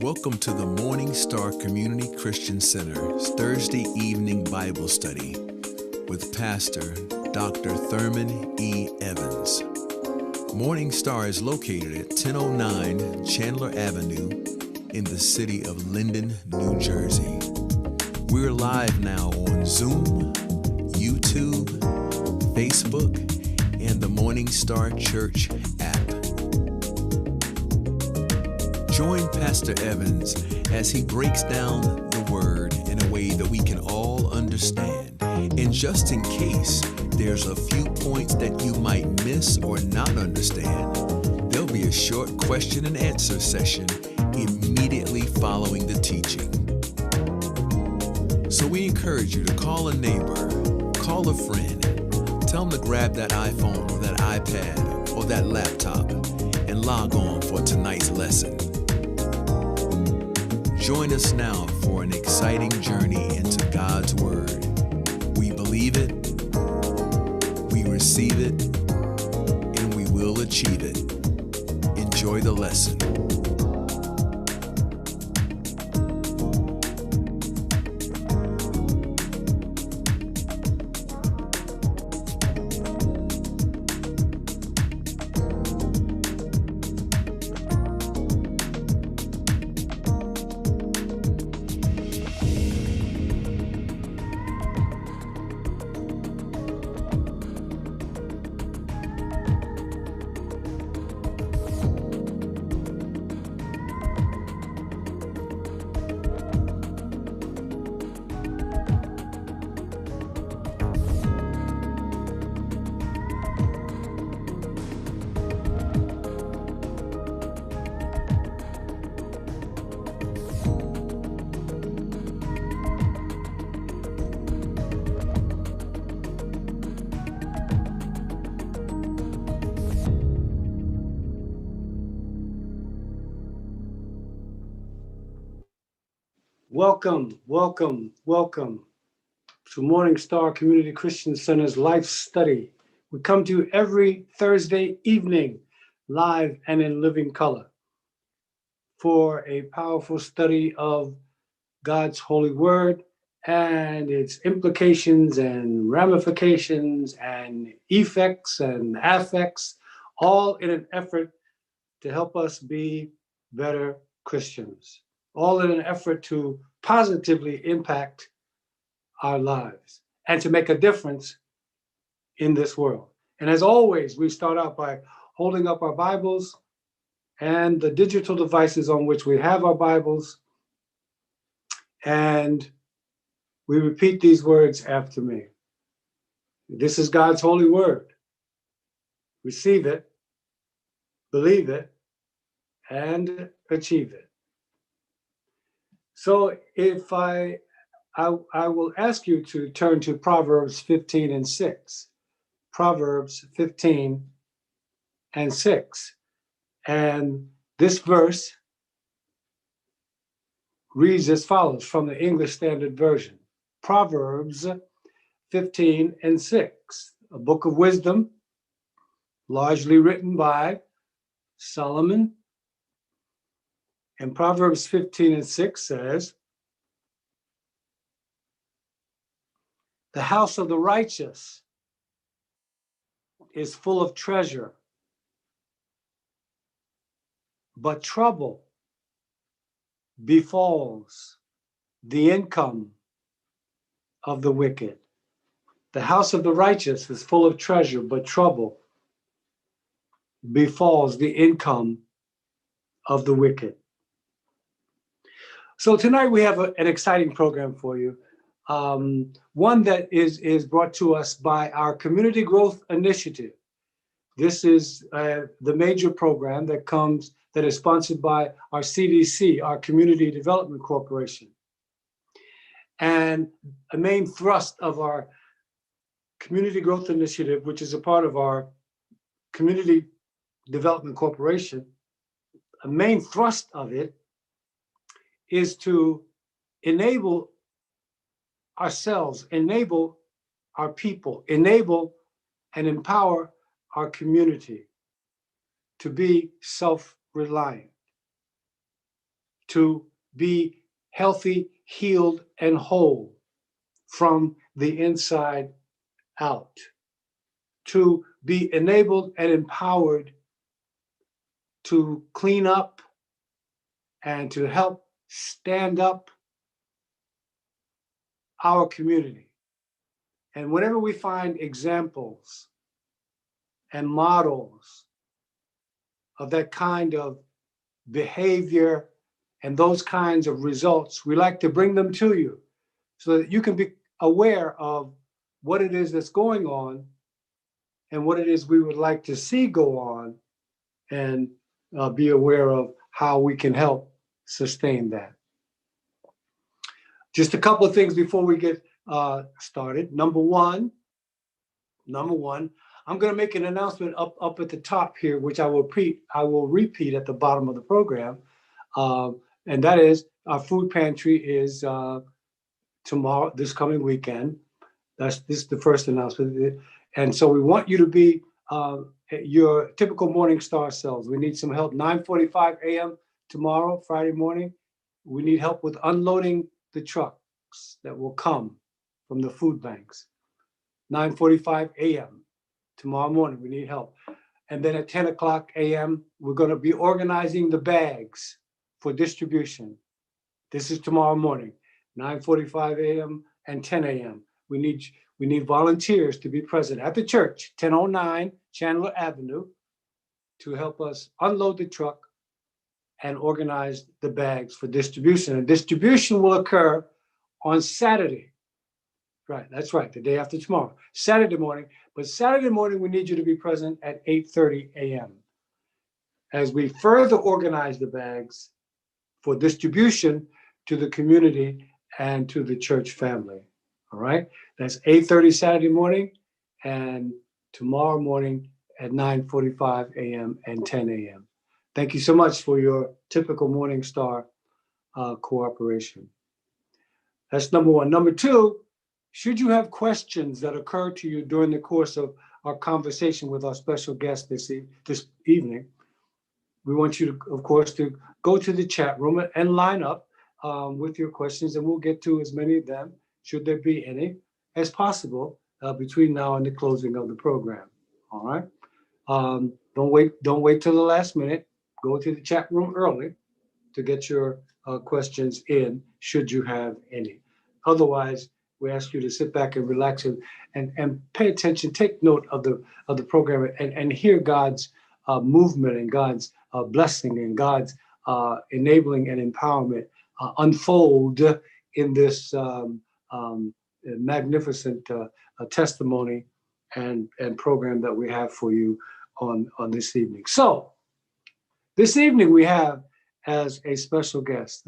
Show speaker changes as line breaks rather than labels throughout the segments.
Welcome to the Morning Star Community Christian Center's Thursday evening Bible study with Pastor Dr. Therman E. Evans. Morning Star is located at 1009 Chandler Avenue in the city of Linden, New Jersey. We're live now on Zoom, YouTube, Facebook, and the Morning Star Church app. Join Pastor Evans as he breaks down the Word in a way that we can all understand. And just in case there's a few points that you might miss or not understand, there'll be a short question and answer session immediately following the teaching. So we encourage you to call a neighbor, call a friend, tell them to grab that iPhone or that iPad or that laptop and log on for tonight's lesson. Join us now for an exciting journey into God's Word. We believe it, we receive it, and we will achieve it. Enjoy the lesson.
Welcome to Morning Star Community Christian Center's Life Study. We come to you every Thursday evening, live and in living color, for a powerful study of God's holy word and its implications and ramifications and effects and affects, all in an effort to help us be better Christians, all in an effort to positively impact our lives and to make a difference in this world. And as always, we start out by holding up our Bibles and the digital devices on which we have our Bibles, and we repeat these words after me. This is God's holy word. Receive it, believe it, and achieve it. So if I will ask you to turn to Proverbs 15 and 6. Proverbs 15 and 6. And this verse reads as follows from the English Standard Version. Proverbs 15 and 6, a book of wisdom, largely written by Solomon. And Proverbs 15 and 6 says, "The house of the righteous is full of treasure, but trouble befalls the income of the wicked." The house of the righteous is full of treasure, but trouble befalls the income of the wicked. So tonight we have an exciting program for you. One that is brought to us by our Community Growth Initiative. This is the major program that is sponsored by our CDC, our Community Development Corporation. And a main thrust of our Community Growth Initiative, which is a part of our Community Development Corporation, a main thrust of it is to enable ourselves, enable our people, enable and empower our community to be self-reliant. to be healthy, healed, and whole from the inside out, to be enabled and empowered to clean up and to help stand up our community. And whenever we find examples and models of that kind of behavior and those kinds of results, we like to bring them to you so that you can be aware of what it is that's going on and what it is we would like to see go on, and be aware of how we can help sustain that. Just a couple of things before we get started. Number one, I'm going to make an announcement up at the top here, which I will repeat at the bottom of the program, and that is our food pantry is tomorrow, this coming weekend. This is the first announcement, and so we want you to be your typical Morning Star selves. We need some help. 9:45 a.m. tomorrow, Friday morning. We need help with unloading the trucks that will come from the food banks. 9:45 a.m. tomorrow morning, we need help. And then at 10 o'clock a.m., we're going to be organizing the bags for distribution. This is tomorrow morning, 9:45 a.m. and 10 a.m. We need volunteers to be present at the church, 1009 Chandler Avenue, to help us unload the truck and organize the bags for distribution. And distribution will occur on Saturday. Right, that's right, the day after tomorrow, Saturday morning. But Saturday morning, we need you to be present at 8:30 a.m. as we further organize the bags for distribution to the community and to the church family. All right, that's 8:30 Saturday morning, and tomorrow morning at 9:45 a.m. and 10 a.m. Thank you so much for your typical Morning Star cooperation. That's number one. Number two, should you have questions that occur to you during the course of our conversation with our special guest this evening, we want you to, of course, to go to the chat room and line up with your questions, and we'll get to as many of them, should there be any, as possible between now and the closing of the program. All right. Don't wait till the last minute. Go to the chat room early to get your questions in, should you have any. Otherwise, we ask you to sit back and relax and pay attention, take note of the program, and hear God's movement and God's blessing and God's enabling and empowerment unfold in this magnificent testimony and program that we have for you on this evening. So this evening we have as a special guest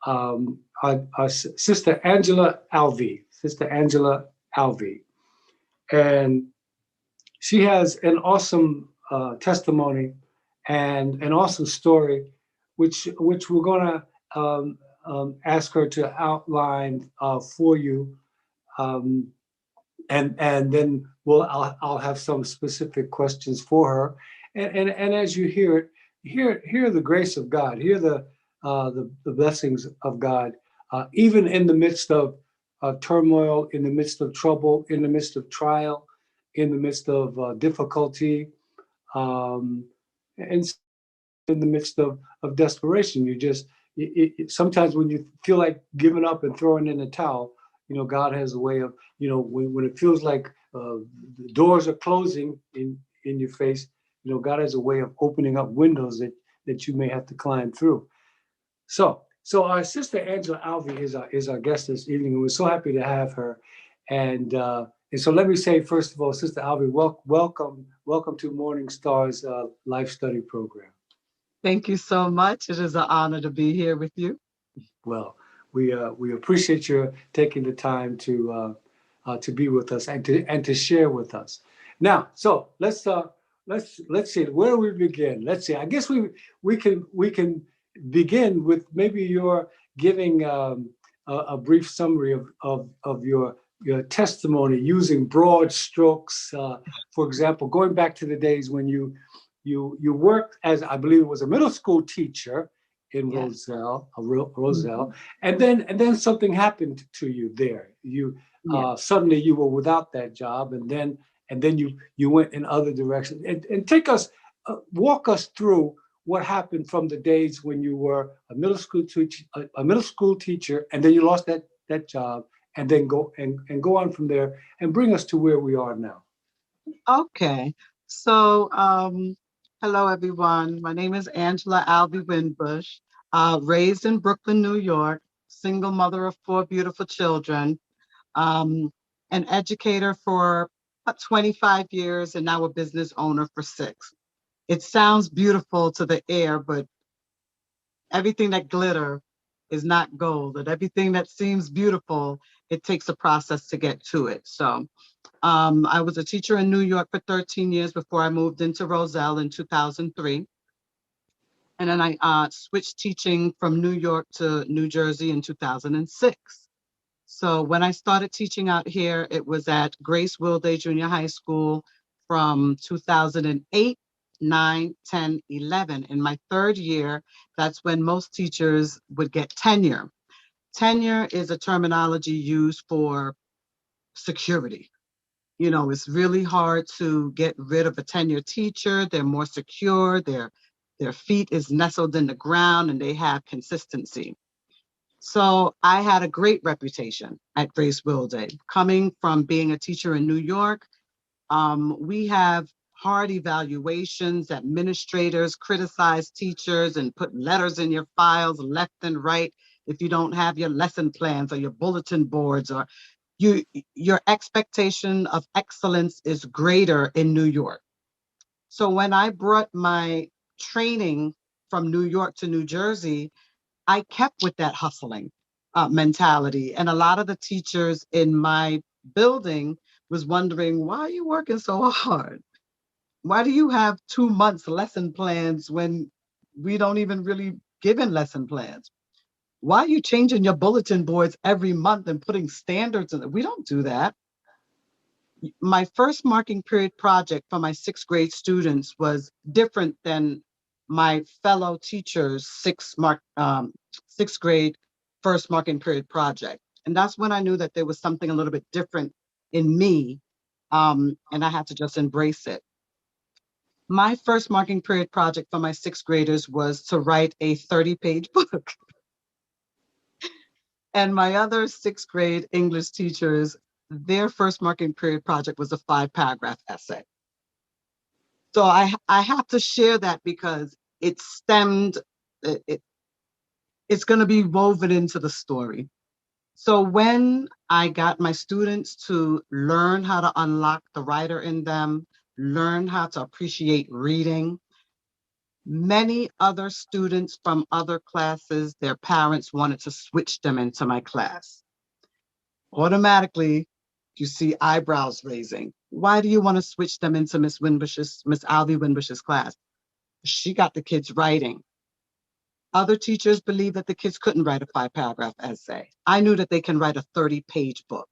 our Sister Angela Alvey. And she has an awesome testimony and an awesome story, which we're going to ask her to outline for you, and then I'll have some specific questions for her, and as you hear it, hear the grace of God, hear the blessings of God, even in the midst of turmoil, in the midst of trouble, in the midst of trial, in the midst of difficulty, and in the midst of desperation. Sometimes when you feel like giving up and throwing in the towel, God has a way of, when it feels like the doors are closing in your face, God has a way of opening up windows that you may have to climb through. So our Sister Angela Alvey is our guest this evening, and we're so happy to have her. And so let me say, first of all, Sister Alvey, welcome to Morning Star's Life Study Program.
Thank you so much. It is an honor to be here with you.
Well, we appreciate your taking the time to be with us and to share with us. Now, so let's see, where do we begin? Let's see. I guess we can begin with maybe your giving a brief summary of your testimony using broad strokes. For example, going back to the days when you worked as, I believe it was a middle school teacher in
Yes.
Roselle,
Mhm.
and then something happened to you there. You
Yeah.
suddenly you were without that job, and then you went in other directions. And take us, walk us through what happened from the days when you were a middle school teacher, and then you lost that job, and then go on from there, and bring us to where we are now.
Okay. So, hello everyone. My name is Angela Albee Winbush, raised in Brooklyn, New York, single mother of four beautiful children, um, an educator for about 25 years, and now a business owner for 6. It sounds beautiful to the air, but everything that glitter is not gold, and everything that seems beautiful, it takes a process to get to it. So, I was a teacher in New York for 13 years before I moved into Roselle in 2003. And then I switched teaching from New York to New Jersey in 2006. So when I started teaching out here, it was at Grace Wilday Junior High School from 2008, 9, 10, 11. In my third year, that's when most teachers would get tenure. Tenure is a terminology used for security. You know, it's really hard to get rid of a tenured teacher. They're more secure. Their feet is nestled in the ground and they have consistency. So I had a great reputation at Grace Wilday. Coming from being a teacher in New York, we have hard evaluations. Administrators criticize teachers and put letters in your files left and right if you don't have your lesson plans or your bulletin boards, or you your expectation of excellence is greater in New York. So when I brought my training from New York to New Jersey, I kept with that hustling mentality. And a lot of the teachers in my building was wondering, why are you working so hard? Why do you have 2 months lesson plans when we don't even really give in lesson plans? Why are you changing your bulletin boards every month and putting standards in it? We don't do that. My first marking period project for my 6th grade students was different than my fellow teachers' 6th grade first marking period project. And that's when I knew that there was something a little bit different in me, and I had to just embrace it. My first marking period project for my 6th graders was to write a 30-page book. And my other 6th grade English teachers, their first marking period project was a 5-paragraph essay. So I have to share that because it stemmed, it, it's going to be woven into the story. So when I got my students to learn how to unlock the writer in them, learn how to appreciate reading, many other students from other classes, their parents wanted to switch them into my class. Automatically, you see eyebrows raising. Why do you want to switch them into Miss Albie Winbush's class? She got the kids writing. Other teachers believed that the kids couldn't write a 5-paragraph essay. I knew that they can write a 30-page book.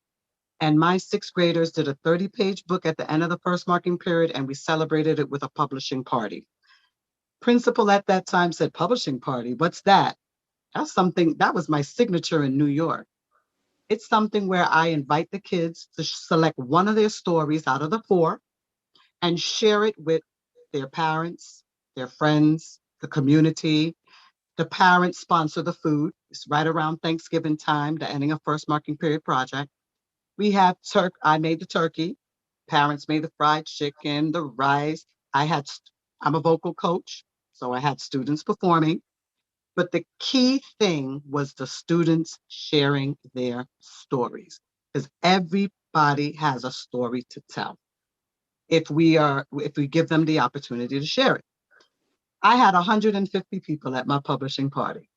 And my 6th graders did a 30-page book at the end of the first marking period, and we celebrated it with a publishing party. Principal at that time said, "Publishing party? What's that?" That's something that was my signature in New York. It's something where I invite the kids to select one of their stories out of the 4 and share it with their parents, their friends, the community. The parents sponsor the food. It's right around Thanksgiving time, the ending of first marking period project. We have I made the turkey. Parents made the fried chicken, the rice. I'm a vocal coach, so I had students performing. But the key thing was the students sharing their stories, because everybody has a story to tell if we give them the opportunity to share it. I had 150 people at my publishing party.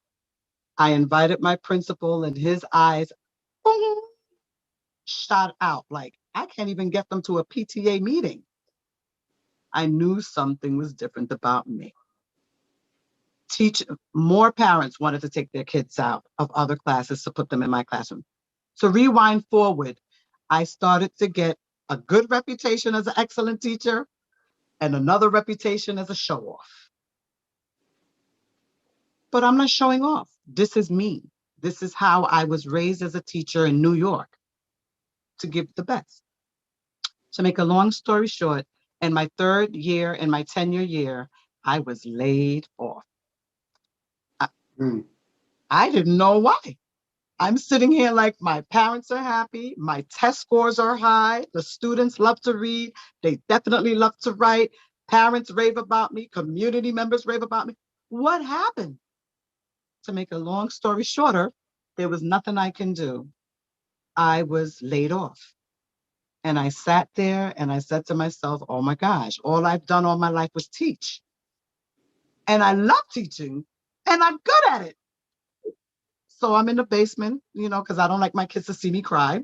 I invited my principal, and his eyes boom, shot out like, I can't even get them to a PTA meeting. I knew something was different about me. More parents wanted to take their kids out of other classes to put them in my classroom. So rewind forward, I started to get a good reputation as an excellent teacher and another reputation as a show off. But I'm not showing off. This is me. This is how I was raised as a teacher in New York, to give the best. To make a long story short, in my third year, in my tenure year, I was laid off. I,
Hmm.
I didn't know why. I'm sitting here like my parents are happy, my test scores are high, the students love to read, they definitely love to write, parents rave about me, community members rave about me. What happened? To make a long story shorter, there was nothing I can do. I was laid off. And I sat there and I said to myself, oh my gosh, all I've done all my life was teach. And I love teaching and I'm good at it. So I'm in the basement, because I don't like my kids to see me cry.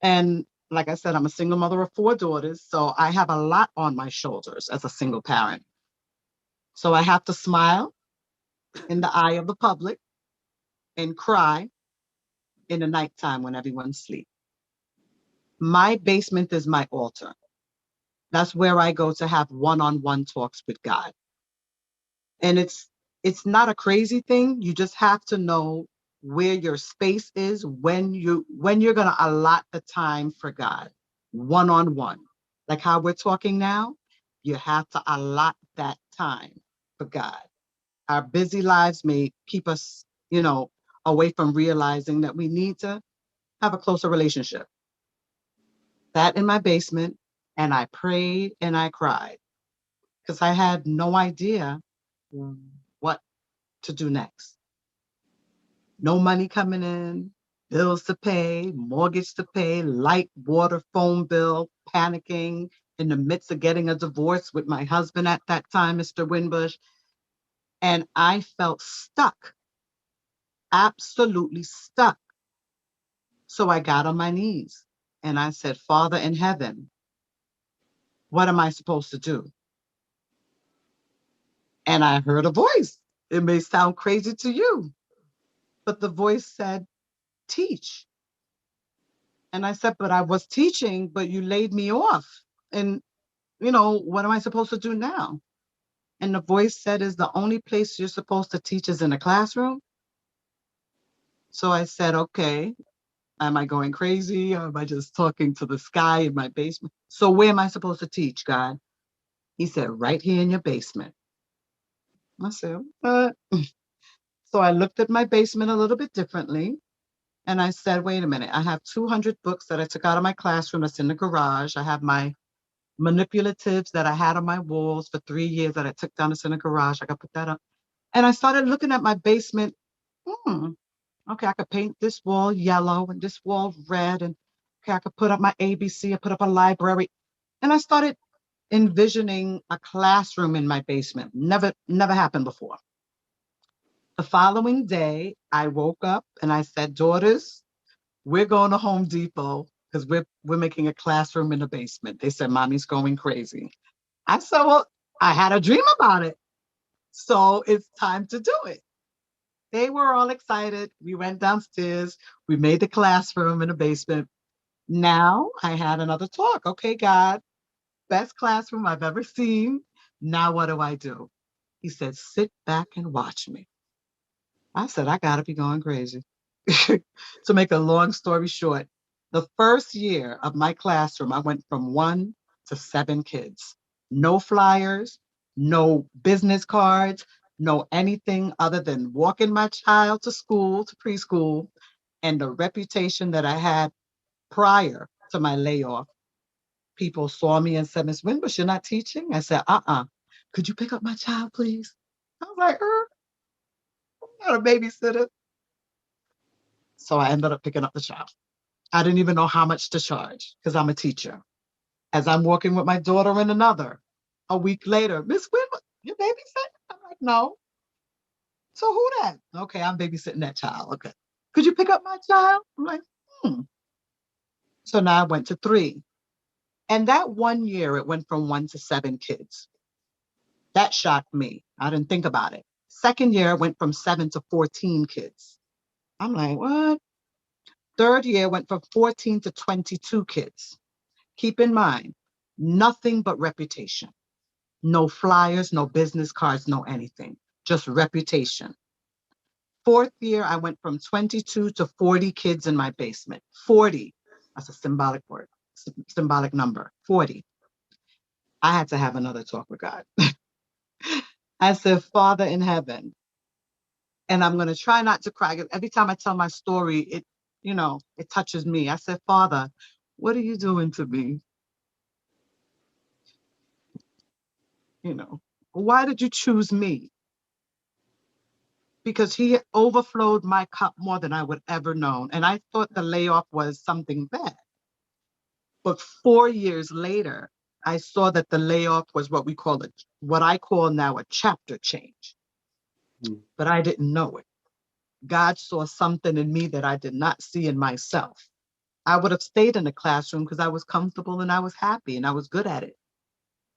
And like I said, I'm a single mother of 4 daughters. So I have a lot on my shoulders as a single parent. So I have to smile in the eye of the public and cry in the nighttime when everyone's asleep. My basement is my altar. That's where I go to have one-on-one talks with God. And it's not a crazy thing. You just have to know where your space is when you're going to allot the time for God, one-on-one. Like how we're talking now, you have to allot that time for God. Our busy lives may keep us, away from realizing that we need to have a closer relationship. That in my basement, and I prayed and I cried because I had no idea what to do next. No money coming in, bills to pay, mortgage to pay, light, water, phone bill, panicking in the midst of getting a divorce with my husband at that time, Mr. Winbush. And I felt stuck, absolutely stuck. So I got on my knees and I said, Father in heaven, what am I supposed to do? And I heard a voice. It may sound crazy to you, but the voice said, teach. And I said, but I was teaching, but you laid me off. And, what am I supposed to do now? And the voice said, is the only place you're supposed to teach is in a classroom? So I said, okay, am I going crazy? Or am I just talking to the sky in my basement? So where am I supposed to teach, God? He said, right here in your basement. I said, what? So I looked at my basement a little bit differently. And I said, wait a minute, I have 200 books that I took out of my classroom that's in the garage. I have my manipulatives that I had on my walls for 3 years that I took down in the garage. I could put that up. And I started looking at my basement. Hmm, okay, I could paint this wall yellow and this wall red. And okay, I could put up my ABC, I put up a library. And I started envisioning a classroom in my basement. Never happened before. The following day, I woke up and I said, daughters, we're going to Home Depot because we're making a classroom in the basement. They said, Mommy's going crazy. I said, well, I had a dream about it. So it's time to do it. They were all excited. We went downstairs. We made the classroom in the basement. Now I had another talk. Okay, God, best classroom I've ever seen. Now what do I do? He said, sit back and watch me. I said, I got to be going crazy. To make a long story short, the first year of my classroom, I went from 1 to 7 kids. No flyers, no business cards, no anything other than walking my child to school, to preschool, and the reputation that I had prior to my layoff. People saw me and said, Miss Winbush, you're not teaching? I said, could you pick up my child, please? I was like, I'm not a babysitter. So I ended up picking up the child. I didn't even know how much to charge because I'm a teacher. As I'm walking with my daughter and another, a week later, Miss Winwood, you babysitting? I'm like, no. So who that? Okay, I'm babysitting that child. Okay. Could you pick up my child? I'm like, hmm. So now I went to 3. And that 1 year, it went from 1 to 7 kids. That shocked me. I didn't think about it. Second year, it went from 7 to 14 kids. I'm like, what? Third year, went from 14 to 22 kids. Keep in mind, nothing but reputation. No flyers, no business cards, no anything. Just reputation. fourth year, I went from 22 to 40 kids in my basement. 40. That's a symbolic word, symbolic number. 40. I had to have another talk with God. I said, Father in heaven, and I'm going to try not to cry. Every time I tell my story, it touches me. I said, Father, what are you doing to me? Why did you choose me? Because he overflowed my cup more than I would ever known. And I thought the layoff was something bad. But 4 years later, I saw that the layoff was what I call now a chapter change. But I didn't know it. God saw something in me that I did not see in myself. I would have stayed in the classroom because I was comfortable and I was happy and I was good at it.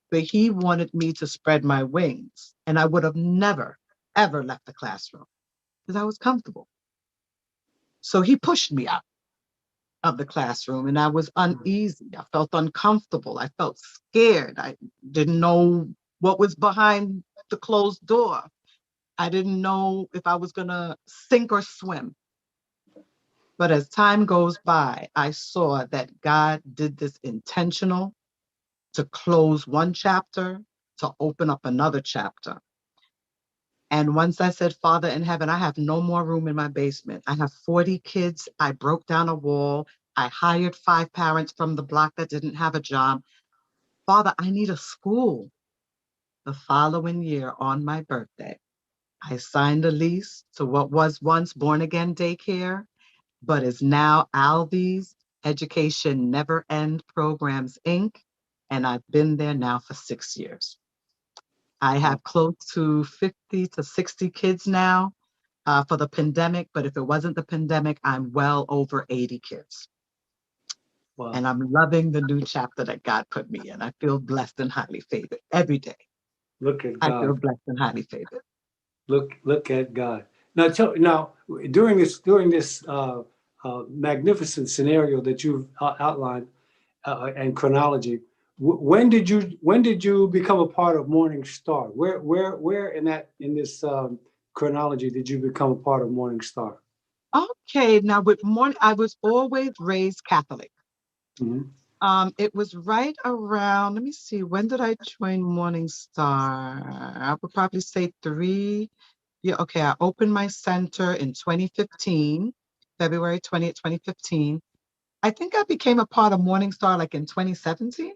But he wanted me to spread my wings, and I would have never, ever left the classroom because I was comfortable. So he pushed me out of the classroom and I was uneasy. I felt uncomfortable. I felt scared. I didn't know what was behind the closed door. I didn't know if I was going to sink or swim. But as time goes by, I saw that God did this intentional to close one chapter, to open up another chapter. And once I said, Father in heaven, I have no more room in my basement. I have 40 kids. I broke down a wall. I hired 5 parents from the block that didn't have a job. Father, I need a school. The following year on my birthday, I signed a lease to what was once Born Again Daycare, but is now Alvy's Education Never End Programs, Inc. And I've been there now for 6 years. I have close to 50 to 60 kids now for the pandemic, but if it wasn't the pandemic, I'm well over 80 kids. Wow. And I'm loving the new chapter that God put me in. I feel blessed and highly favored every day.
Look at God.
I feel blessed and highly favored.
Look at God. Now, during this magnificent scenario that you've outlined and chronology, when did you become a part of Morning Star? Where in this chronology did you become a part of Morning Star?
Okay, now with morning, I was always raised Catholic.
Mm-hmm.
It was right around, let me see, when did I join Morning Star? I would probably say 3. Yeah, okay, I opened my center in 2015, February 20th, 2015. I think I became a part of Morning Star like in 2017.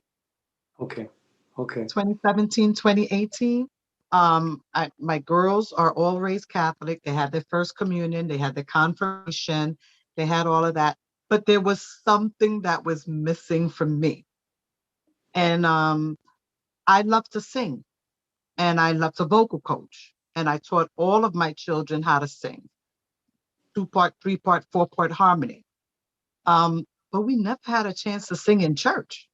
Okay.
2017, 2018. My girls are all raised Catholic. They had their first communion, they had their confirmation, they had all of that. But there was something that was missing from me. And I love to sing and I love to vocal coach. And I taught all of my children how to sing 2-part, 3-part, 4-part harmony. But we never had a chance to sing in church.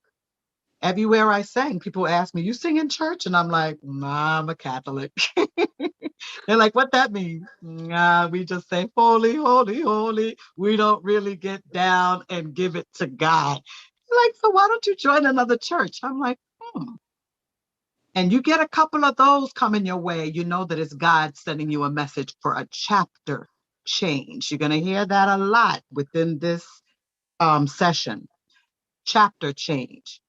Everywhere I sang, people ask me, you sing in church? And I'm like, nah, I'm a Catholic. They're like, what that means? Nah, we just say, holy, holy, holy. We don't really get down and give it to God. Like, so why don't you join another church? I'm like, And you get a couple of those coming your way, you know that it's God sending you a message for a chapter change. You're going to hear that a lot within this session. Chapter change.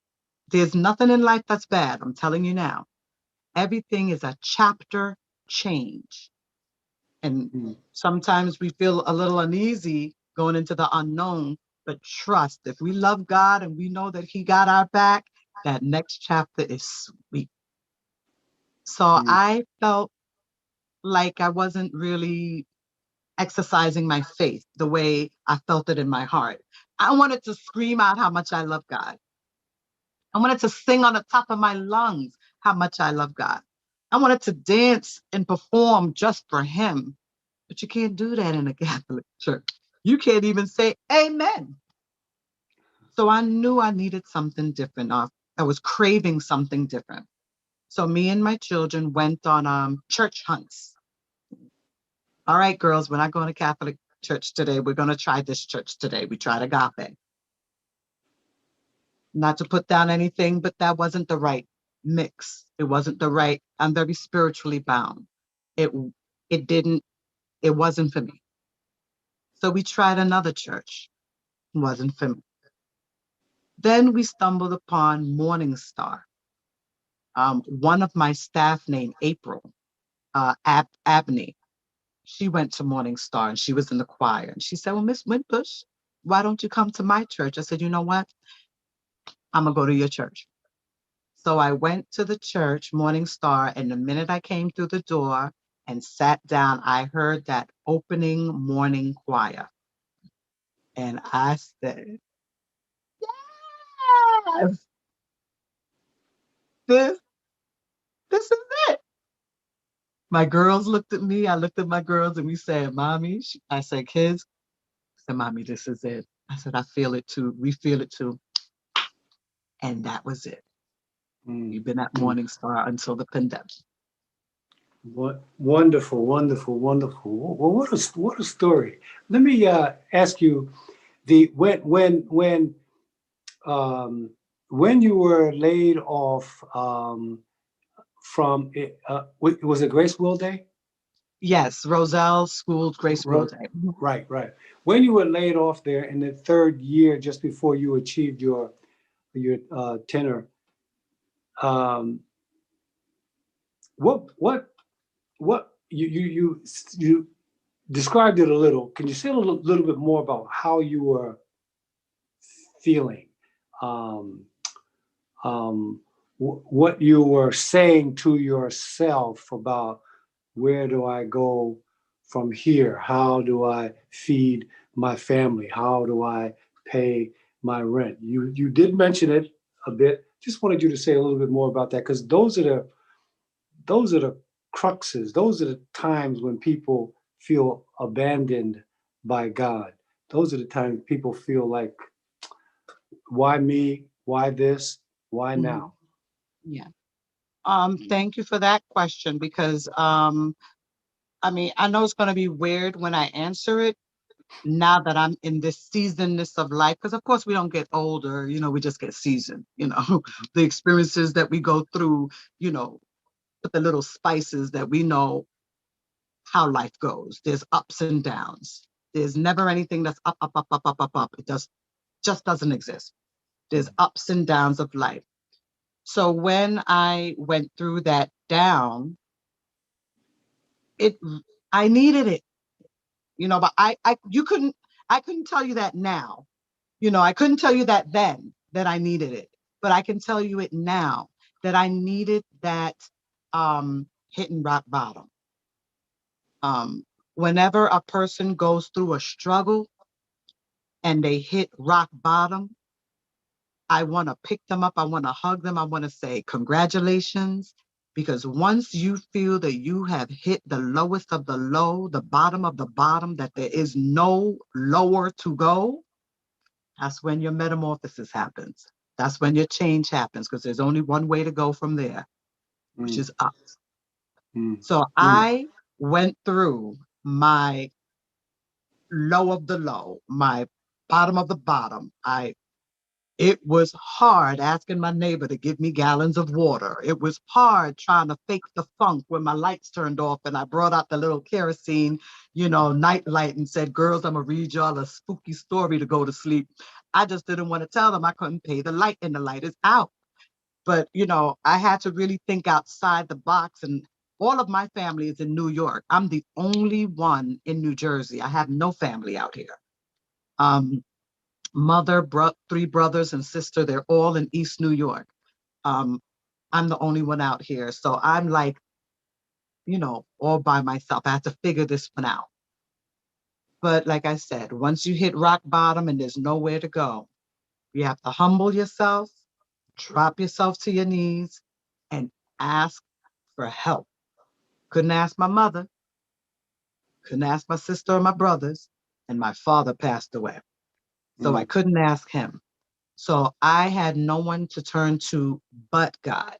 There's nothing in life that's bad. I'm telling you now. Everything is a chapter change. And sometimes we feel a little uneasy going into the unknown, but trust, if we love God and we know that he got our back, that next chapter is sweet. So I felt like I wasn't really exercising my faith the way I felt it in my heart. I wanted to scream out how much I love God. I wanted to sing on the top of my lungs how much I love God. I wanted to dance and perform just for him. But you can't do that in a Catholic church. You can't even say amen. So I knew I needed something different. I was craving something different. So me and my children went on church hunts. All right, girls, we're not going to Catholic church today. We're going to try this church today. We tried agape. Not to put down anything, but that wasn't the right mix. It wasn't the right, I'm very spiritually bound. It didn't It wasn't for me. So we tried another church. It wasn't for me. Then we stumbled upon Morning Star. One of my staff named April, Abney, she went to Morning Star and she was in the choir. And she said, well, Miss Wimbush, why don't you come to my church? I said, you know what? I'm going to go to your church. So I went to the church, Morning Star, and the minute I came through the door and sat down, I heard that opening morning choir. And I said, yes, this, this is it. My girls looked at me, I looked at my girls, and we said, Mommy, I said, kids, I said, Mommy, this is it. I said, I feel it too. We feel it too. And that was it.
Mm,
We've been at
mm.
Morning Star until the pandemic.
What wonderful, wonderful, wonderful. Well, what a story. Let me ask you the um, when you were laid off from was it Grace Will Day?
Yes, Roselle School, Grace Will
Ro-
Day.
Right, right. When you were laid off there in the third year, just before you achieved your tenure, um, what you described it a little. Can you say a little bit more about how you were feeling? Um, what you were saying to yourself about where do I go from here? How do I feed my family? How do I pay my rent? You did mention it a bit. Just wanted you to say a little bit more about that because those are the cruxes. Those are the times when people feel abandoned by God. Those are the times people feel like, why me? Why this? Why
Mhm.
now?
Yeah. Thank you for that question because I mean, I know it's going to be weird when I answer it now that I'm in this seasonness of life, because of course we don't get older, we just get seasoned, the experiences that we go through, you know, with the little spices that we know how life goes. There's ups and downs. There's never anything that's up, up, up, up, up, up, up. It just doesn't exist. There's ups and downs of life. So when I went through that down, it I needed it, but I couldn't tell you that now. I couldn't tell you that then that I needed it, but I can tell you it now that I needed that hitting rock bottom. Whenever a person goes through a struggle and they hit rock bottom, I want to pick them up. I want to hug them. I want to say, congratulations. Because once you feel that you have hit the lowest of the low, the bottom of the bottom, that there is no lower to go, that's when your metamorphosis happens. That's when your change happens because there's only one way to go from there, which
Mm,
is up.
mm,
So
mm,
I went through my low of the low, my bottom of the bottom. It was hard asking my neighbor to give me gallons of water. It was hard trying to fake the funk when my lights turned off and I brought out the little kerosene, night light and said, girls, I'm gonna read y'all a spooky story to go to sleep. I just didn't want to tell them I couldn't pay the light and the light is out. But, I had to really think outside the box, and all of my family is in New York. I'm the only one in New Jersey. I have no family out here. Um, Mother, three brothers and sister, they're all in East New York. Um, I'm the only one out here. So I'm like, all by myself. I had to figure this one out. But like I said, once you hit rock bottom and there's nowhere to go, you have to humble yourself, drop yourself to your knees, and ask for help. Couldn't ask my mother, couldn't ask my sister or my brothers, and my father passed away. So I
mm,
couldn't ask him. So I had no one to turn to but God.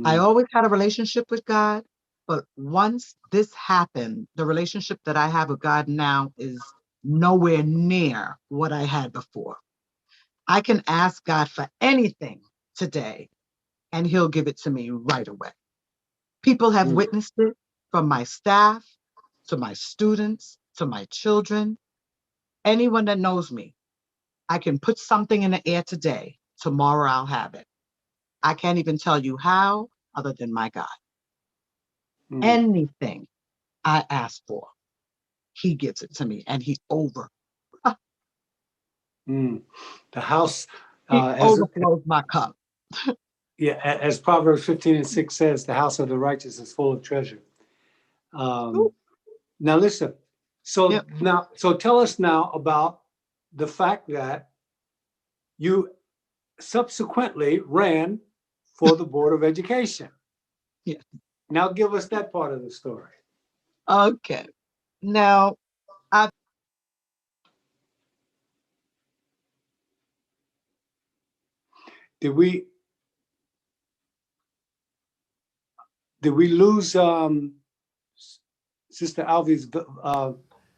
I
mm,
always had a relationship with God, but once this happened, the relationship that I have with God now is nowhere near what I had before. I can ask God for anything today, and He'll give it to me right away. People have
mm,
witnessed it from my staff. to my students, to my children, anyone that knows me. I can put something in the air today. Tomorrow I'll have it. I can't even tell you how, other than my God. Anything I ask for, he gives it to me, and he
The house, as
overflows my cup.
yeah, as Proverbs 15:6 says, the house of the righteous is full of treasure. Now listen. So
Yep.
so tell us now about the fact that you subsequently ran for the Board of Education.
Yeah.
Now give us that part of the story.
Okay. Now, I
Did we lose Sister Alvy's?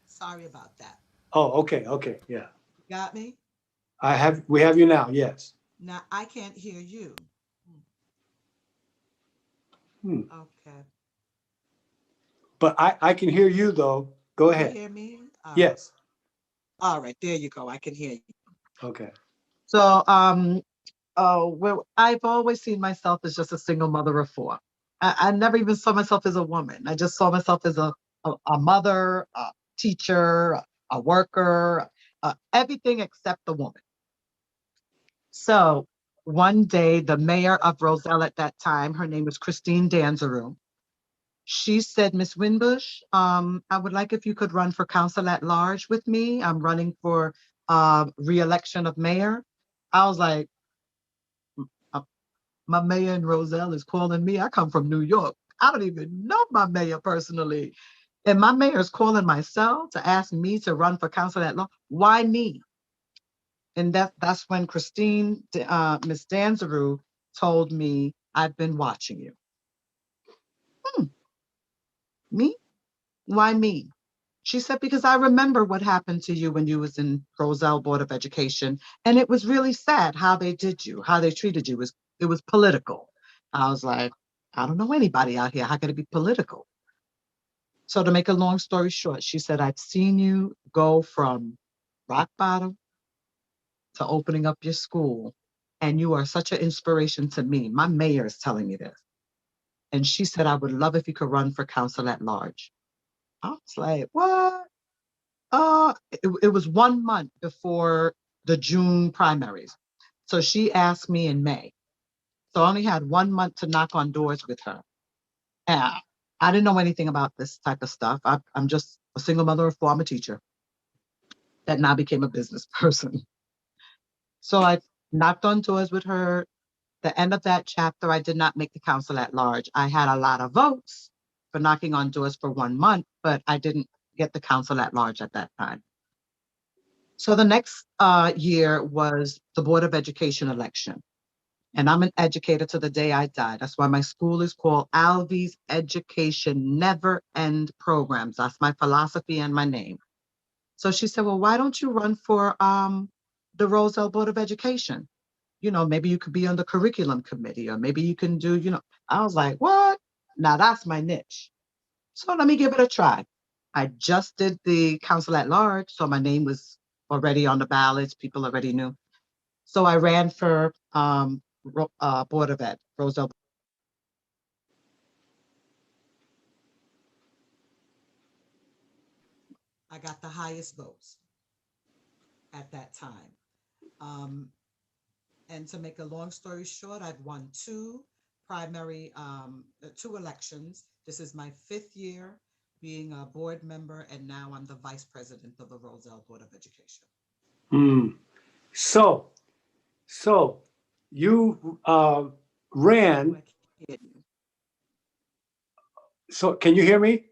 sorry about that.
Oh, okay, yeah.
Got me?
We have you now. Yes.
Now I can't hear you. Okay.
But I can hear you though. Go
You
ahead.
hear me?
Yes.
All right, there you go. I can hear you.
Okay.
So, well, I've always seen myself as just a single mother of four. I never even saw myself as a woman. I just saw myself as a mother, a teacher, a worker, everything except the woman. So one day, the mayor of Roselle at that time, her name was Christine Danzeroux, she said, Miss Winbush, I would like if you could run for council at large with me. I'm running for re-election of mayor. I was like, "Uh, my mayor in Roselle is calling me. I come from New York. I don't even know my mayor personally. And my mayor is calling myself to ask me to run for council at large. Why me?" And that's when Christine, Miss Danzeroux, told me, "I've been watching you." Me? Why me? She said, "Because I remember what happened to you when you was in Roselle Board of Education, and it was really sad how they did you, how they treated you. It was political." I was like, "I don't know anybody out here. How could it be political?" So to make a long story short, she said, "I've seen you go from rock bottom to opening up your school, and you are such an inspiration to me. My mayor is telling me this." And she said, "I would love if you could run for council at large." I was like, "What?" It was 1 month before the June primaries. So she asked me in May. So I only had 1 month to knock on doors with her. And I didn't know anything about this type of stuff. I'm just a single mother of four. I'm a teacher that now became a business person. So I knocked on doors with her. The end of that chapter, I did not make the council at large. I had a lot of votes for knocking on doors for 1 month, but I didn't get the council at large at that time. So the next year was the Board of Education election. And I'm an educator to the day I die. That's why my school is called Alvy's Education Never End Programs. That's my philosophy and my name. So she said, "Well, why don't you run for the Roselle Board of Education? Maybe you could be on the curriculum committee, or maybe you can do." I was like, "What? Now that's my niche. So let me give it a try." I just did the council at large, so my name was already on the ballots. People already knew. So I ran for Board of Ed, Roselle. I got the highest votes at that time. Um, and to make a long story short, I've won two elections. This is my fifth year being a board member, and now I'm the vice president of the Roselle Board of Education.
So you ran. So can you hear me?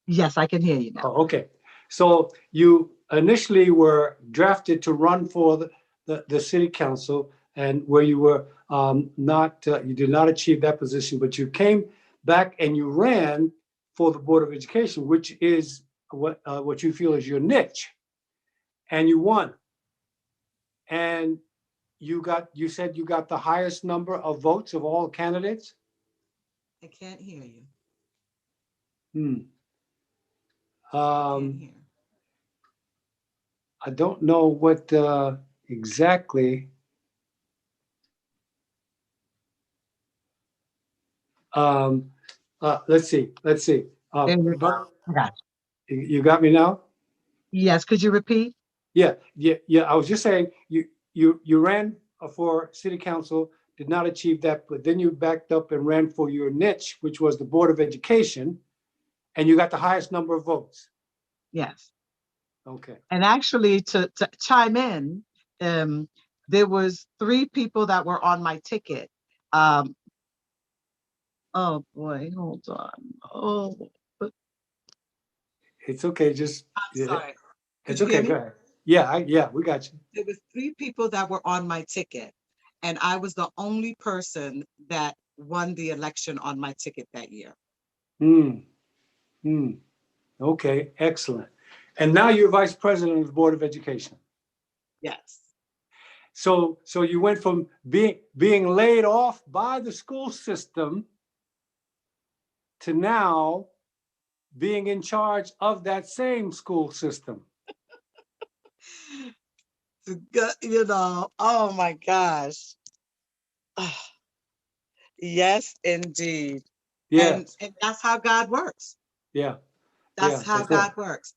Yes, I can hear you now.
Oh, okay. So you initially were drafted to run for the city council, and where you were not, you did not achieve that position, but you came back and you ran for the Board of Education, which is what you feel is your niche, and you won. And you said you got the highest number of votes of all candidates.
I can't hear you.
I don't know what exactly. Let's see.
There you
But
go. I got
you got me now?
you. Yes, could you repeat?
Yeah. I was just saying you ran for city council, did not achieve that, but then you backed up and ran for your niche, which was the Board of Education, and you got the highest number of votes.
Yes.
Okay.
And actually, to chime in, there was 3 people that were on my ticket. Um, oh boy, hold on. Oh, but
It's okay. Just
I'm
yeah,
sorry. Could
it's
you hear
okay. Go
me?
ahead. Yeah, we got you.
There was 3 people that were on my ticket, and I was the only person that won the election on my ticket that year.
Hmm. Hmm. Okay. Excellent. And now you're vice president of the Board of Education.
Yes.
So you went from being laid off by the school system to now being in charge of that same school system.
You know, oh my gosh. Yes, indeed.
Yes.
And that's how God works.
Yeah.
That's
Yeah.
how
That's right.
God works.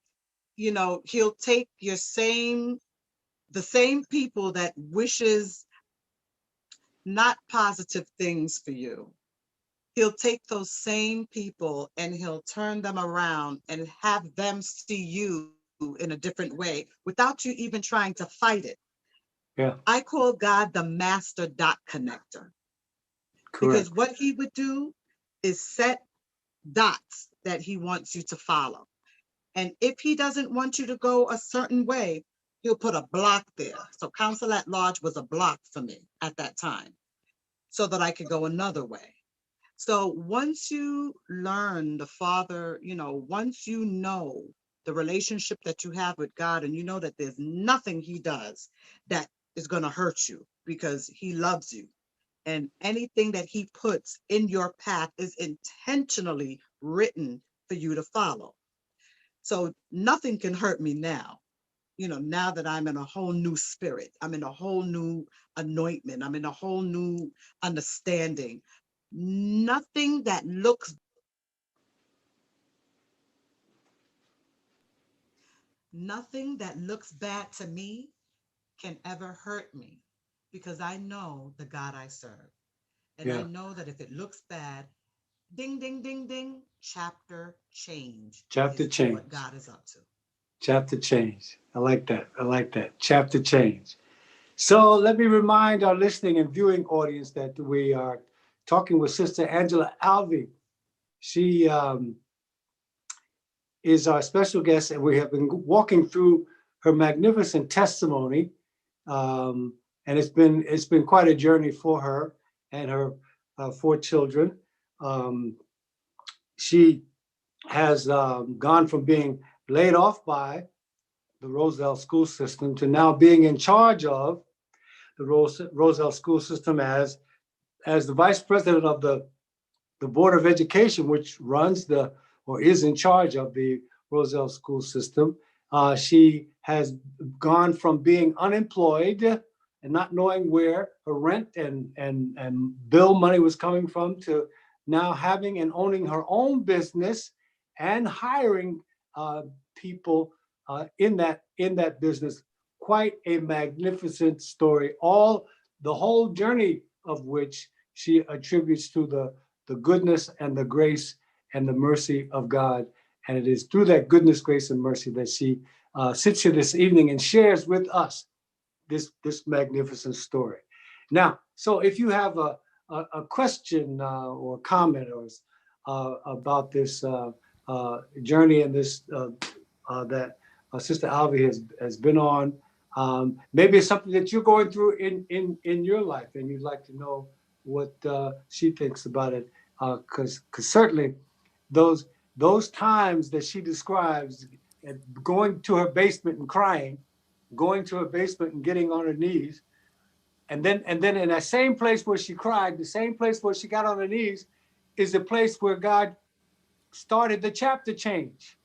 You know, he'll take the same people that wishes not positive things for you. He'll take those same people and he'll turn them around and have them see you in a different way without you even trying to fight it.
Yeah.
I call God the master dot connector because
Correct.
what he would do is set dots that he wants you to follow. And if he doesn't want you to go a certain way, he'll put a block there. So counsel at large was a block for me at that time so that I could go another way. So once you learn the Father, you know, once you know the relationship that you have with God and you know that there's nothing he does that is going to hurt you because he loves you. And anything that he puts in your path is intentionally written for you to follow. So nothing can hurt me now. You know, now that I'm in a whole new spirit, I'm in a whole new anointment, I'm in a whole new understanding. Nothing that looks Nothing that looks bad to me can ever hurt me because I know the God I serve. And I
Yeah.
know that if it looks bad, ding, ding, ding, ding, chapter change
Chapter
is what
change.
God is up to.
Chapter change. I like that. I like that. Chapter change. So let me remind our listening and viewing audience that we are talking with Sister Angela Alvey. She is our special guest, and we have been walking through her magnificent testimony. And it's been quite a journey for her and her 4 children. Um, she has gone from being laid off by the Roselle school system to now being in charge of the Roselle school system as the vice president of the Board of Education, which runs or is in charge of the Roselle school system. She has gone from being unemployed and not knowing where her rent and bill money was coming from to now having and owning her own business and hiring people in that business. Quite a magnificent story. The whole journey of which she attributes to the goodness and the grace and the mercy of God. And it is through that goodness, grace, and mercy that she sits here this evening and shares with us this magnificent story. Now, so if you have a question or comment or about this journey and this that Sister Alvey has been on, maybe it's something that you're going through in your life, and you'd like to know what she thinks about it, because certainly those those times that she describes, going to her basement and crying, going to her basement and getting on her knees, and then in that same place where she cried, the same place where she got on her knees, is the place where God started the chapter change.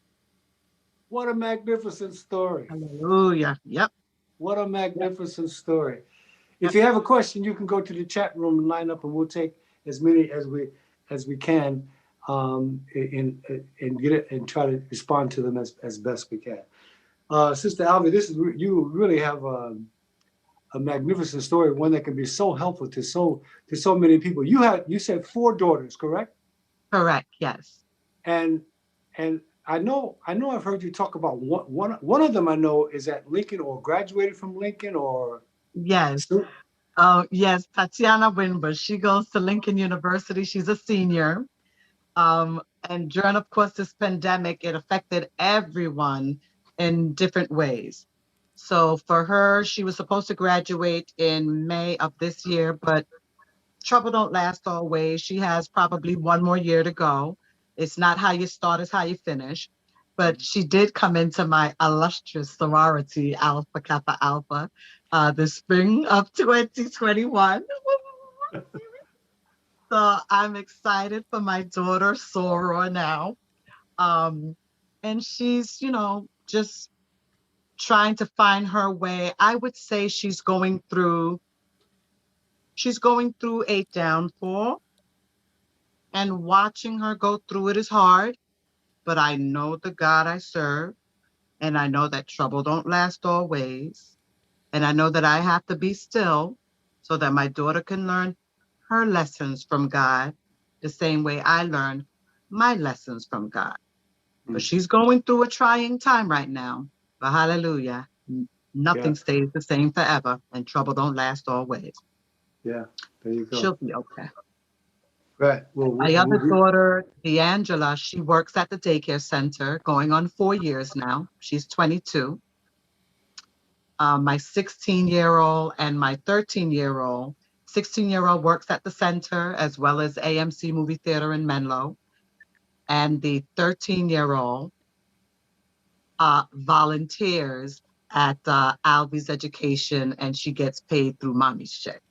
What a magnificent story.
Hallelujah. Yep.
What a
Yep.
magnificent story. If
Yep.
you have a question, you can go to the chat room and line up, and we'll take as many as we can, and get it and try to respond to them as best we can. Sister Alvi, you really have a magnificent story, one that can be so helpful to so many people. You said four daughters, correct?
Correct. Yes.
And and I know I've heard you talk about one of them. I know is at Lincoln or graduated from Lincoln or
Yes. Yes. Tatiana Winbush. She goes to Lincoln University. She's a senior. And during, of course, this pandemic, it affected everyone in different ways. So for her, she was supposed to graduate in May of this year, but trouble don't last always. She has probably one more year to go. It's not how you start, it's how you finish. But she did come into my illustrious sorority, Alpha Kappa Alpha, the spring of 2021. So I'm excited for my daughter, Sora, now. Um, and she's, just trying to find her way. I would say she's going through a downfall, and watching her go through it is hard, but I know the God I serve, and I know that trouble don't last always. And I know that I have to be still so that my daughter can learn her lessons from God the same way I learned my lessons from God. But
Mm,
she's going through a trying time right now. But hallelujah,
yeah,
nothing stays the same forever, and trouble don't last always.
yeah. There you go.
She'll be okay.
Right. Well,
My other daughter, D'Angela, she works at the daycare center, going on 4 years now. She's 22. My 16-year-old and my 13-year-old. 16-year-old works at the center as well as AMC Movie Theater in Menlo. And the 13-year-old volunteers at Alvy's Education, and she gets paid through mommy's check.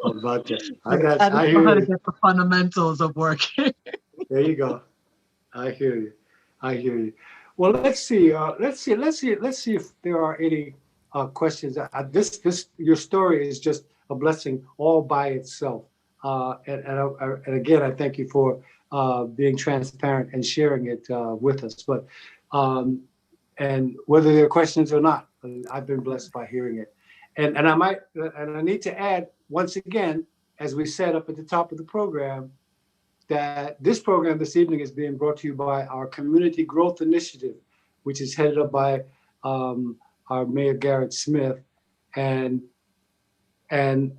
about that.
I just
I
know how
hear
to
you.
get the fundamentals of working.
There you go. I hear you. I hear you. Well, let's see. Let's see if there are any questions. This your story is just a blessing all by itself. And again, I thank you for being transparent and sharing it with us. But um, and whether there are questions or not, I've been blessed by hearing it. And I need to add once again, as we said up at the top of the program, that this program this evening is being brought to you by our Community Growth Initiative, which is headed up by our Mayor Garrett Smith, and and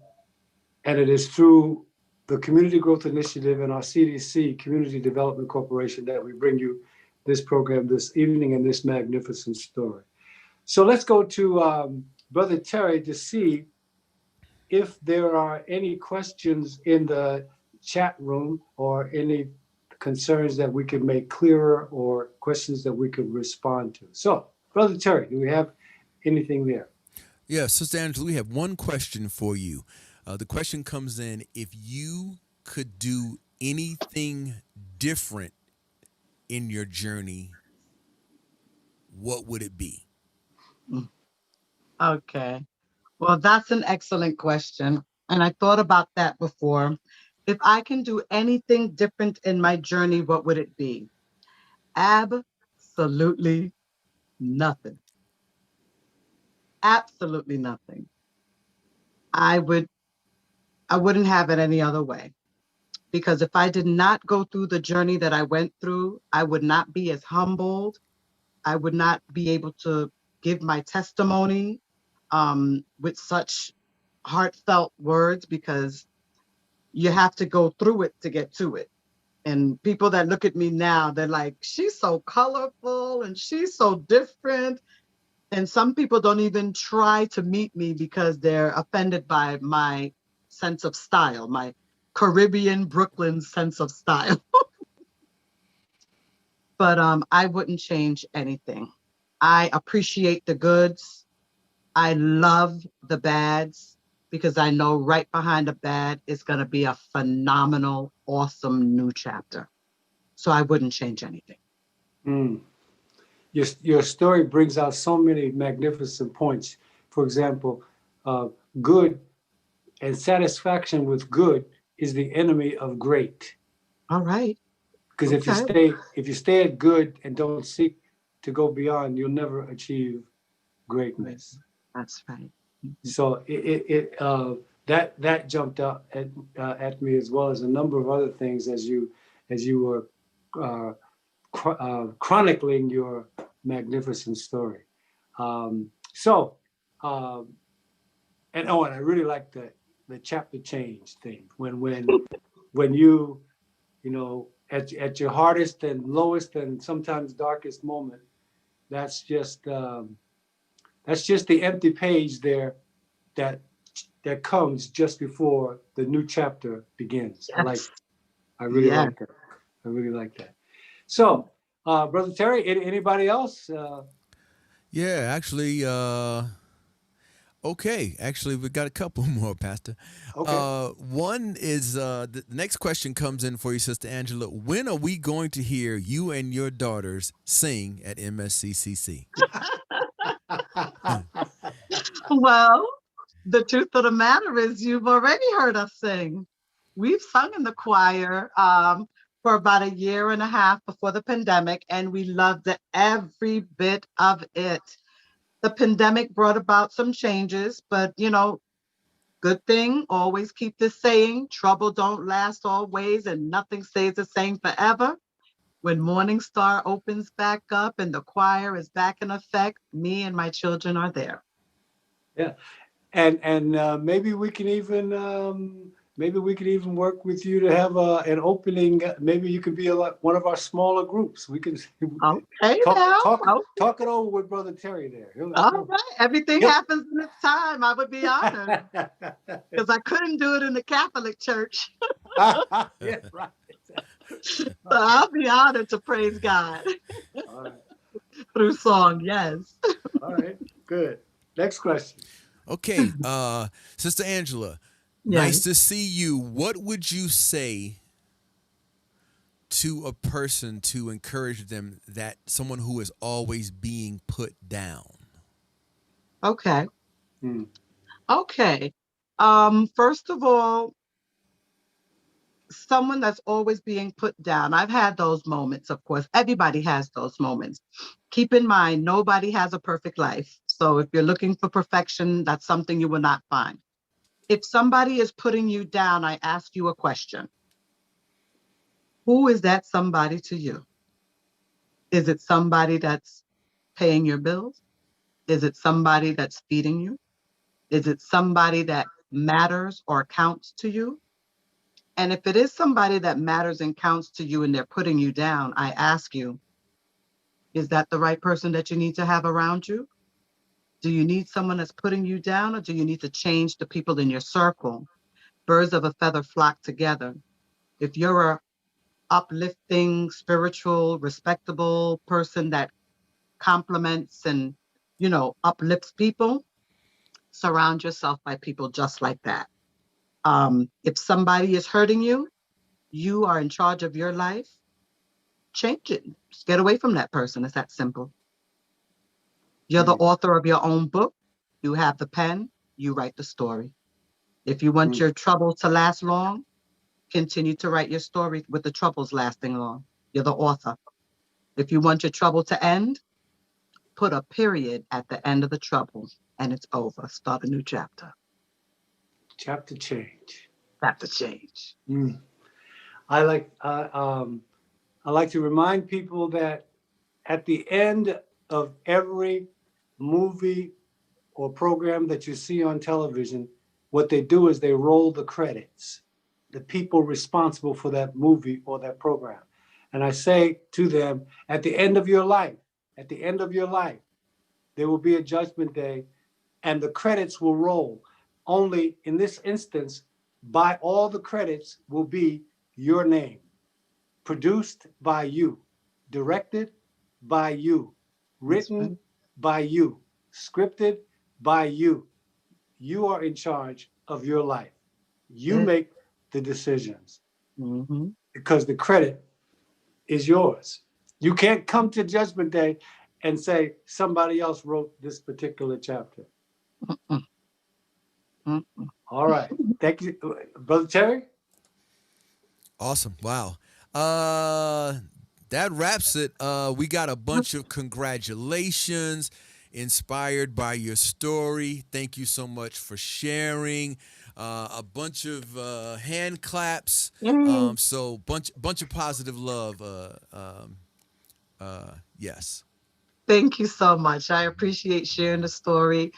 and it is through the Community Growth Initiative and our CDC, Community Development Corporation, that we bring you this program this evening and this magnificent story. So let's go to Brother Terry to see if there are any questions in the chat room or any concerns that we could make clearer or questions that we could respond to. So, Brother Terry, do we have anything there?
Yeah, Sister Angela, we have one question for you. The question comes in: if you could do anything different in your journey, what would it be?
Okay. Well, that's an excellent question. And I thought about that before. If I can do anything different in my journey, what would it be? Absolutely nothing. Absolutely nothing. I would I wouldn't have it any other way. Because if I did not go through the journey that I went through, I would not be as humbled. I would not be able to give my testimony with such heartfelt words, because you have to go through it to get to it. And people that look at me now, they're like, she's so colorful and she's so different. And some people don't even try to meet me because they're offended by my sense of style, my Caribbean Brooklyn sense of style. But I wouldn't change anything. I appreciate the goods. I love the bads, because I know right behind the bad is going to be a phenomenal, awesome new chapter. So I wouldn't change anything.
Mm. Your story brings out so many magnificent points. For example, good and satisfaction with good is the enemy of great.
All right.
Because
Okay.
if you stay at good and don't seek to go beyond, you'll never achieve greatness.
That's right.
So that jumped out at me, as well as a number of other things as you were chronicling your magnificent story. So and I really like the chapter change thing when you know at your hardest and lowest and sometimes darkest moment. That's just the empty page there that comes just before the new chapter begins.
Yes.
I really
Yeah.
like that. I really like that. So, Brother Terry, anybody else?
Yeah, actually, okay. Actually, we got a couple more, Pastor.
Okay.
One is the next question comes in for you, Sister Angela. When are we going to hear you and your daughters sing at MSCCC?
Well, the truth of the matter is you've already heard us sing. We've sung in the choir for about a year and a half before the pandemic, and we loved every bit of it. The pandemic brought about some changes, but good thing, always keep this saying, trouble don't last always and nothing stays the same forever. When Morning Star opens back up and the choir is back in effect, me and my children are there.
Yeah, and maybe we can even work with you to have an opening. Maybe you can be one of our smaller groups. We can
Okay, now.
talk it over with Brother Terry there.
All right. Everything happens in its time. I would be honored because I couldn't do it in the Catholic Church.
Yeah, right.
So I'll be honored to praise God
All right.
through song. Yes.
All right. Good. Next question.
Okay, Sister Angela, nice
Yes.
to see you. What would you say to a person to encourage them, that someone who is always being put down?
Okay.
Hmm.
Okay. First of all, someone that's always being put down. I've had those moments, of course. Everybody has those moments. Keep in mind, nobody has a perfect life. So if you're looking for perfection, that's something you will not find. If somebody is putting you down, I ask you a question. Who is that somebody to you? Is it somebody that's paying your bills? Is it somebody that's feeding you? Is it somebody that matters or counts to you? And if it is somebody that matters and counts to you and they're putting you down, I ask you, is that the right person that you need to have around you? Do you need someone that's putting you down, or do you need to change the people in your circle? Birds of a feather flock together. If you're a uplifting, spiritual, respectable person that compliments and, uplifts people, surround yourself by people just like that. If somebody is hurting you, you are in charge of your life, change it. Just get away from that person. It's that simple. You're the author of your own book. You have the pen, you write the story. If you want your troubles to last long, continue to write your story with the troubles lasting long. You're the author. If you want your trouble to end, put a period at the end of the trouble and it's over. Start a new chapter.
Chapter change.
Chapter change.
I like to remind people that at the end of every movie or program that you see on television, what they do is they roll the credits, the people responsible for that movie or that program. And I say to them, at the end of your life, there will be a judgment day and the credits will roll. Only in this instance, by all the credits will be your name. Produced by you, directed by you, written by you, scripted by you. You are in charge of your life. You make the decisions because the credit is yours. You can't come to Judgment Day and say somebody else wrote this particular chapter.
Mm-mm. Mm-mm.
All right. Thank you. Brother Terry?
Awesome. Wow. Uh that wraps it. We got a bunch of congratulations inspired by your story. Thank you so much for sharing. A bunch of hand claps.
Yay.
So bunch of positive love. Yes.
Thank you so much. I appreciate sharing the story.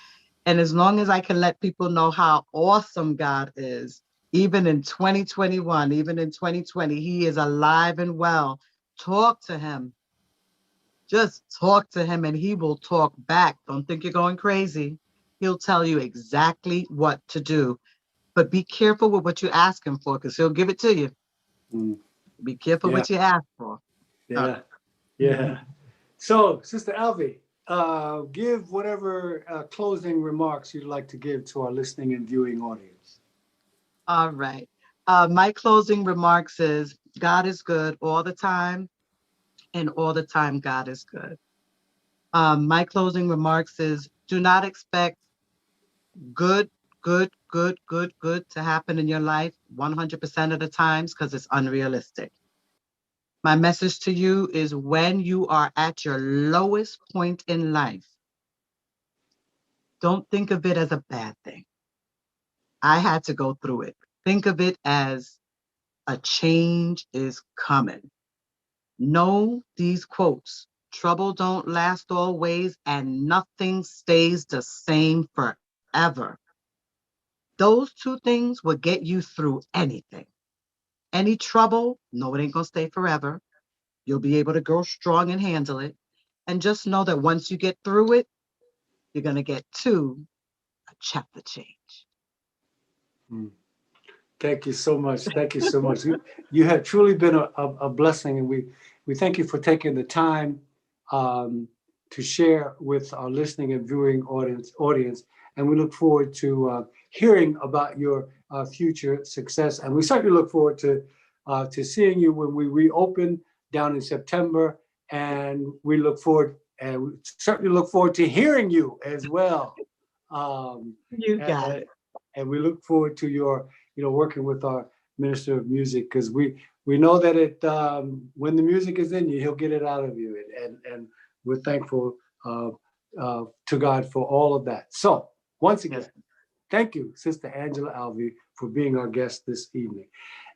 And as long as I can let people know how awesome God is, even in 2021, even in 2020, He is alive and well. Talk to Him. Just talk to Him and He will talk back. Don't think you're going crazy. He'll tell you exactly what to do. But be careful with what you ask Him for because He'll give it to you.
Mm,
Be careful
yeah,
what you ask for.
yeah, yeah. So, Sister Alvy, give whatever closing remarks you'd like to give to our listening and viewing audience.
All right. My closing remarks is God is good all the time, and all the time God is good. My closing remarks is do not expect good, good to happen in your life 100% of the times because it's unrealistic. My message to you is when you are at your lowest point in life, don't think of it as a bad thing. I had to go through it. Think of it as a change is coming. Know these quotes. Trouble don't last always, and nothing stays the same forever. Those two things will get you through anything. Any trouble, no, it ain't gonna stay forever. You'll be able to grow strong and handle it. And just know that once you get through it, you're gonna get to a chapter change.
Mm. Thank you so much. Thank you so much. You have truly been a blessing, and we thank you for taking the time um, to share with our listening and viewing audience. And we look forward to hearing about your future success. And we certainly look forward to seeing you when we reopen down in September. And we look forward, and we certainly look forward to hearing you as well. Um,
You got
and,
it.
and we look forward to your working with our minister of music, because we know that when the music is in you, he'll get it out of you, and we're thankful to God for all of that. So once again,
Yes.
thank you, Sister Angela Alvey, for being our guest this evening,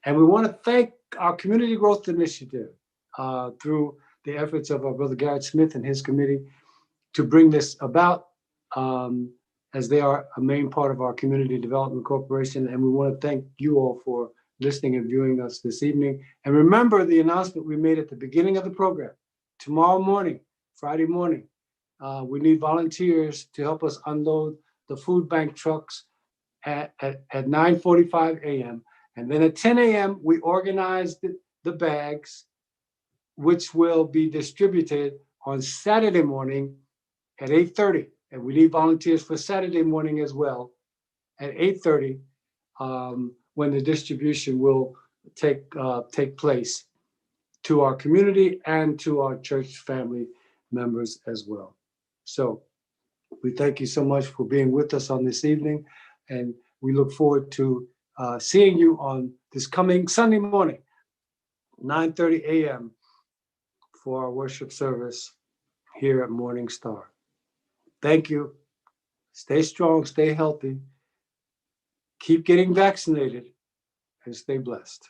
and we want to thank our Community Growth Initiative through the efforts of our brother Garrett Smith and his committee to bring this about. As they are a main part of our Community Development Corporation. And we want to thank you all for listening and viewing us this evening. And remember the announcement we made at the beginning of the program. Tomorrow morning, Friday morning, we need volunteers to help us unload the food bank trucks at 9:45 a.m. And then at 10 a.m., we organize the bags, which will be distributed on Saturday morning at 8:30. And we need volunteers for Saturday morning as well at 8:30, when the distribution will take place to our community and to our church family members as well. So we thank you so much for being with us on this evening, and we look forward to seeing you on this coming Sunday morning, 9:30 a.m. for our worship service here at Morning Star. Thank you. Stay strong, stay healthy, keep getting vaccinated, and stay blessed.